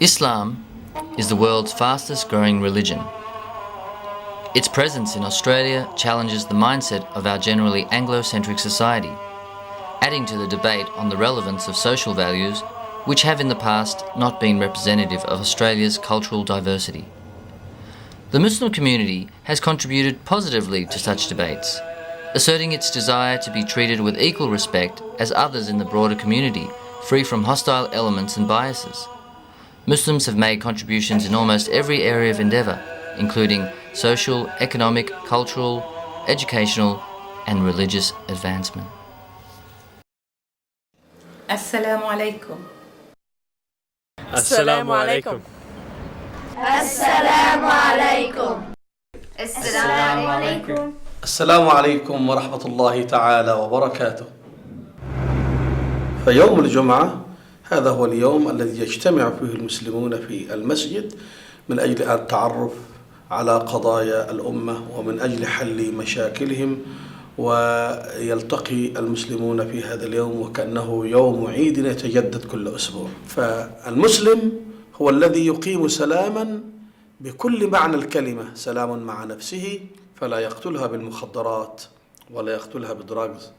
Islam is the world's fastest growing religion. Its presence in Australia challenges the mindset of our generally Anglo-centric society, adding to the debate on the relevance of social values which have in the past not been representative of Australia's cultural diversity. The Muslim community has contributed positively to such debates, asserting its desire to be treated with equal respect as others in the broader community, free from hostile elements and biases. Muslims have made contributions in almost every area of endeavour, including social, economic, cultural, educational and religious advancement. Assalamu alaikum. Assalamu alaikum. Assalamu alaikum. Assalamu alaikum. السلام عليكم ورحمة الله تعالى وبركاته. فيوم الجمعة هذا هو اليوم الذي يجتمع فيه المسلمون في المسجد من أجل التعرف على قضايا الأمة ومن أجل حل مشاكلهم، ويلتقي المسلمون في هذا اليوم وكأنه يوم عيد يتجدد كل أسبوع. فالمسلم هو الذي يقيم سلاما بكل معنى الكلمة، سلام مع نفسه فلا يقتلها بالمخدرات ولا يقتلها بالدراجز،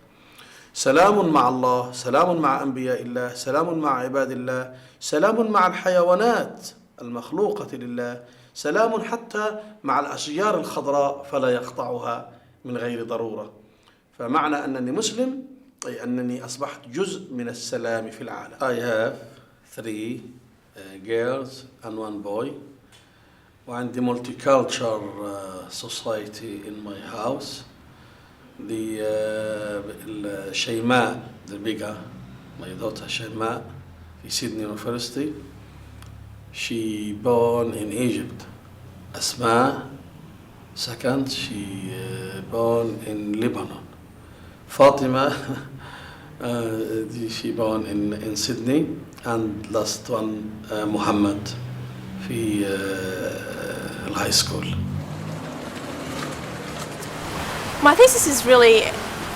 سلام مع الله، سلام مع أنبياء الله، سلام مع عباد الله، سلام مع الحيوانات المخلوقة لله، سلام حتى مع الأشجار الخضراء فلا يقطعها من غير ضرورة. فمعنى أنني مسلم أي أنني أصبحت جزء من السلام في العالم. I have 3 girls and 1 boy. وعندي multicultural society in my house. شيماء the bigger, my daughter شيماء في Sydney University. She born in Egypt. Asma, second, she born in Lebanon. Fatima, she born in Sydney. And last one, Muhammad في الهاي سكول. My thesis is really,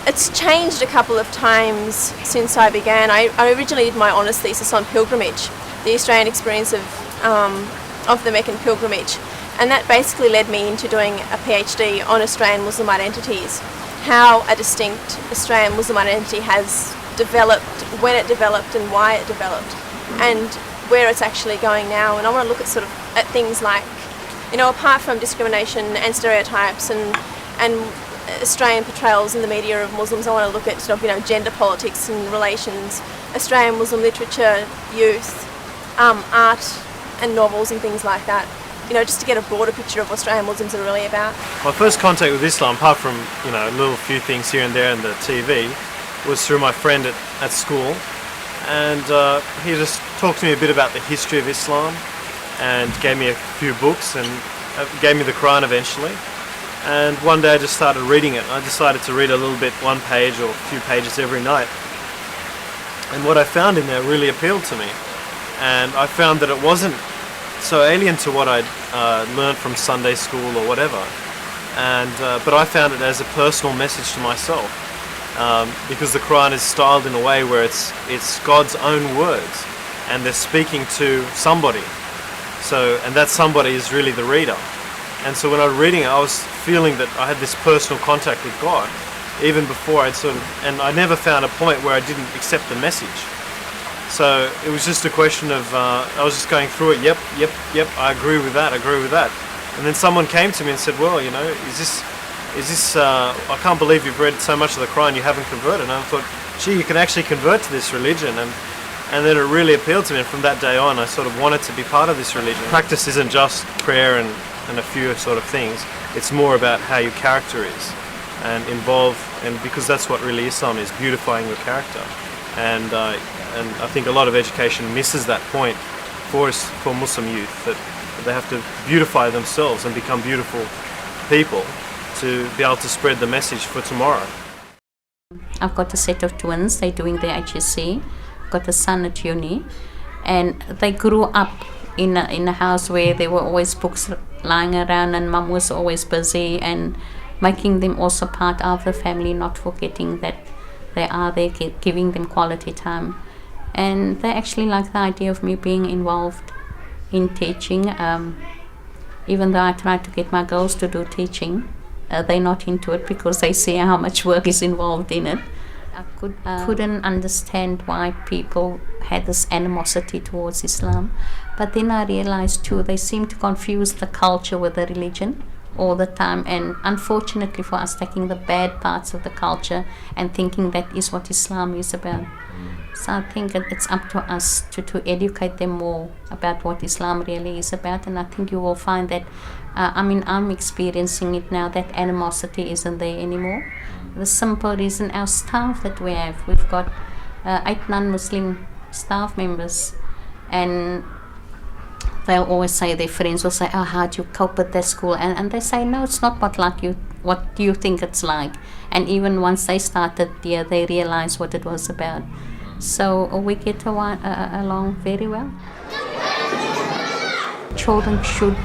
it's changed a couple of times since I began. I originally did my honours thesis on pilgrimage, the Australian experience of the Meccan pilgrimage, and that basically led me into doing a PhD on Australian Muslim identities, how a distinct Australian Muslim identity has developed, when it developed and why it developed, and where it's actually going now. And I want to look at things like, apart from discrimination and stereotypes and Australian portrayals in the media of Muslims, I want to look at gender politics and relations, Australian Muslim literature, youth, art and novels and things like that. Just to get a broader picture of what Australian Muslims are really about. My first contact with Islam, apart from a little few things here and there in the TV, was through my friend at school, and he just talked to me a bit about the history of Islam and gave me a few books and gave me the Quran eventually. And one day I just started reading it. I decided to read a little bit, 1 page or a few pages every night. And what I found in there really appealed to me. And I found that it wasn't so alien to what I'd learned from Sunday school or whatever. But I found it as a personal message to myself. Because the Quran is styled in a way where it's God's own words. And they're speaking to somebody. And that somebody is really the reader. And so when I was reading it, I was feeling that I had this personal contact with God. even before and I never found a point where I didn't accept the message. So it was just a question of, I was just going through it, yep, I agree with that. And then someone came to me and said, well, you know, is this, I can't believe you've read so much of the Quran, you haven't converted. And I thought, gee, you can actually convert to this religion. And then it really appealed to me, and from that day on I sort of wanted to be part of this religion. Practice isn't just prayer and a few sort of things, it's more about how your character is and involve, and because that's what really Islam is, beautifying your character. And I think a lot of education misses that point for Muslim youth, that they have to beautify themselves and become beautiful people to be able to spread the message for tomorrow. I've got a set of twins, they're doing their HSC, got a son at uni, and they grew up in a house where there were always books lying around and mum was always busy, and making them also part of the family, not forgetting that they are there, giving them quality time. And they actually like the idea of me being involved in teaching, even though I try to get my girls to do teaching. They're not into it because they see how much work is involved in it. I couldn't understand why people had this animosity towards Islam, but then I realized too, they seem to confuse the culture with the religion all the time, and unfortunately for us, taking the bad parts of the culture and thinking that is what Islam is about. So I think it's up to us to educate them more about what Islam really is about, and I think you will find that, I'm experiencing it now, that animosity isn't there anymore. The simple reason, our staff that we've got 8 non-Muslim staff members, and they'll always say, their friends will say, oh, how do you cope at that school? And they say, no, it's not what you think it's like. And even once they started there, they realized what it was about. So we get along very well. Children should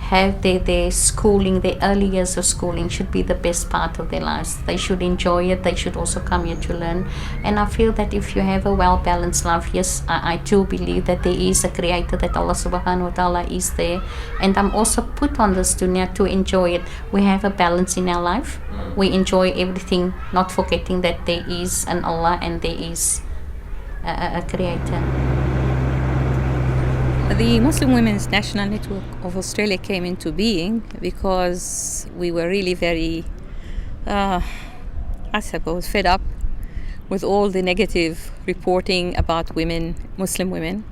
have their schooling, their early years of schooling should be the best part of their lives. They should enjoy it. They should also come here to learn. And I feel that if you have a well-balanced life, yes, I do believe that there is a creator, that Allah subhanahu wa ta'ala is there. And I'm also put on this dunya to enjoy it. We have a balance in our life. We enjoy everything, not forgetting that there is an Allah and there is a creator. The Muslim Women's National Network of Australia came into being because we were really very, fed up with all the negative reporting about women, Muslim women,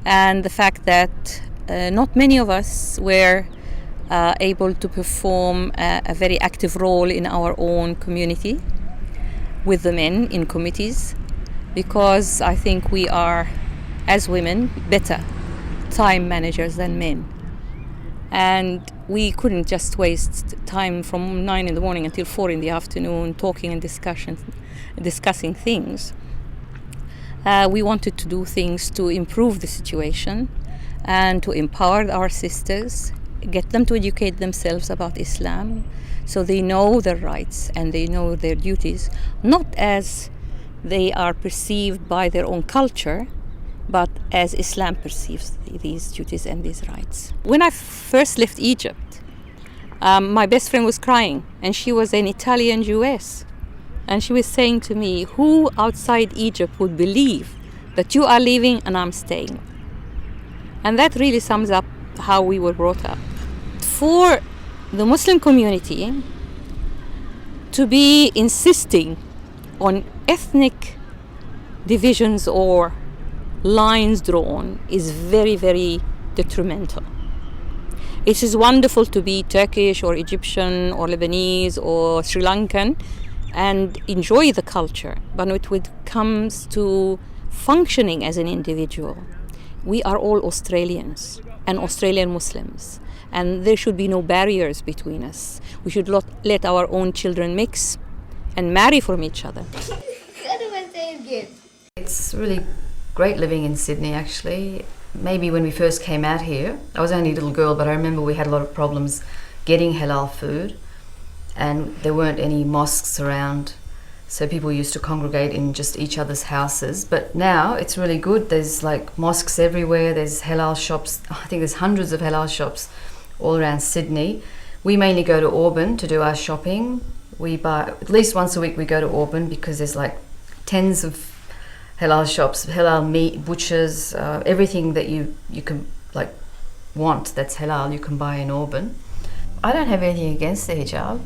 and the fact that not many of us were able to perform a very active role in our own community with the men in committees, because I think we are, as women, better time managers than men, and we couldn't just waste time from 9 in the morning until 4 in the afternoon talking and discussing things. We wanted to do things to improve the situation and to empower our sisters, get them to educate themselves about Islam so they know their rights and they know their duties, not as they are perceived by their own culture, but as Islam perceives these duties and these rights. When I first left Egypt, my best friend was crying, and she was an Italian Jewess. And she was saying to me, who outside Egypt would believe that you are leaving and I'm staying? And that really sums up how we were brought up. For the Muslim community to be insisting on ethnic divisions or lines drawn is very, very detrimental. It is wonderful to be Turkish or Egyptian or Lebanese or Sri Lankan and enjoy the culture, but when it comes to functioning as an individual, we are all Australians and Australian Muslims, and there should be no barriers between us. We should let our own children mix and marry from each other. It's really great living in Sydney, actually. Maybe when we first came out here, I was only a little girl, but I remember we had a lot of problems getting halal food, and there weren't any mosques around, so people used to congregate in just each other's houses. But now it's really good. There's like mosques everywhere, there's halal shops. I think there's hundreds of halal shops all around Sydney. We mainly go to Auburn to do our shopping. We buy, at least once a week we go to Auburn because there's like tens of halal shops, halal meat, butchers, everything that you can like want that's halal you can buy in Auburn. I don't have anything against the hijab.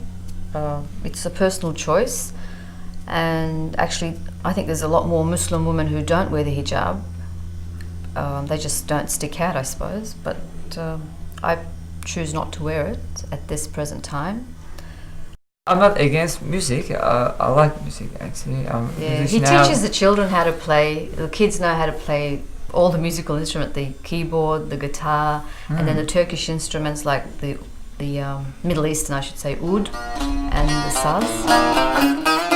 It's a personal choice, and actually I think there's a lot more Muslim women who don't wear the hijab. They just don't stick out, I suppose, but I choose not to wear it at this present time. I'm not against music. I like music actually. Yeah, he teaches the children how to play. The kids know how to play all the musical instruments, the keyboard, the guitar, and then the Turkish instruments like the Middle Eastern, I should say, oud and the saz.